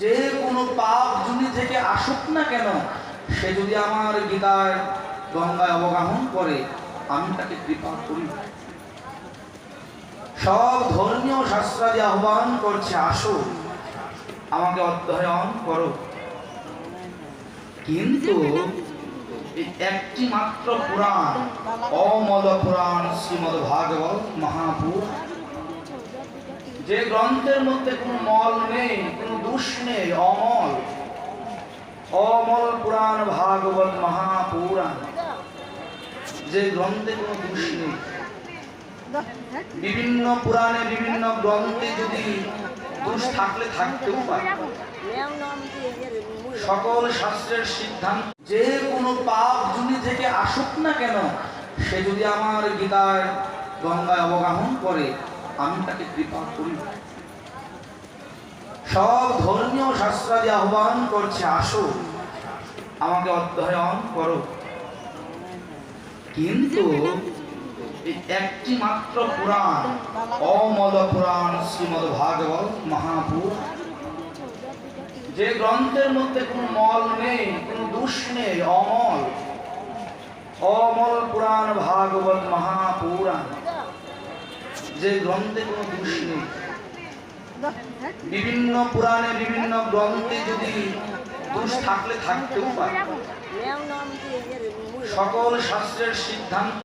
যে কোনো পাপ জুনি থেকে আসুক না কেন, সে যদি আমার গীতার গঙ্গায় অবগাহন করে, আমি তাকে কৃপা করি। সব ধর্মীয় শাস্ত্রাদি আহ্বান করছে, আসো আমাকে অধ্যয়ন করো। কিন্তু একটি মাত্র পুরাণ, অমল পুরাণ শ্রীমদ্ ভাগবত মহাপুরাণ, যে গ্রন্থের মধ্যে কোনো মল নেই, কোনো দোষ নেই, অমল অমল পুরাণ ভাগবত মহাপুরাণ, যে গ্রন্থে কোনো দোষ নেই। বিভিন্ন পুরাণে বিভিন্ন গ্রন্থে যদি দোষ থাকলে থাকতেও পারে, সকল শাস্ত্রের সিদ্ধান্ত যে কোনো পাপ জুনি থেকে আসুক না কেন, সে যদি আমার গীতার গঙ্গায় অবগাহন করে, আমি তাকে কৃপা করি। সব ধর্মীয় শাস্ত্রাদি আহ্বান করছে, আসো আমাকে অধ্যয়ন করো। কিন্তু একটি মাত্র পুরাণ, অমল পুরাণ শ্রীমদ্ ভাগবত মহাপুরাণ, যে গ্রন্থের মধ্যে কোনো মল নেই, কোনো দোষ নেই, অমল অমল পুরাণ ভাগবত মহাপুরাণ, যে গ্রন্থে কোনো দোষ নেই। বিভিন্ন পুরাণে বিভিন্ন গ্রন্থে যদি দোষ থাকলে থাকতেও পারে, সকল শাস্ত্রের সিদ্ধান্ত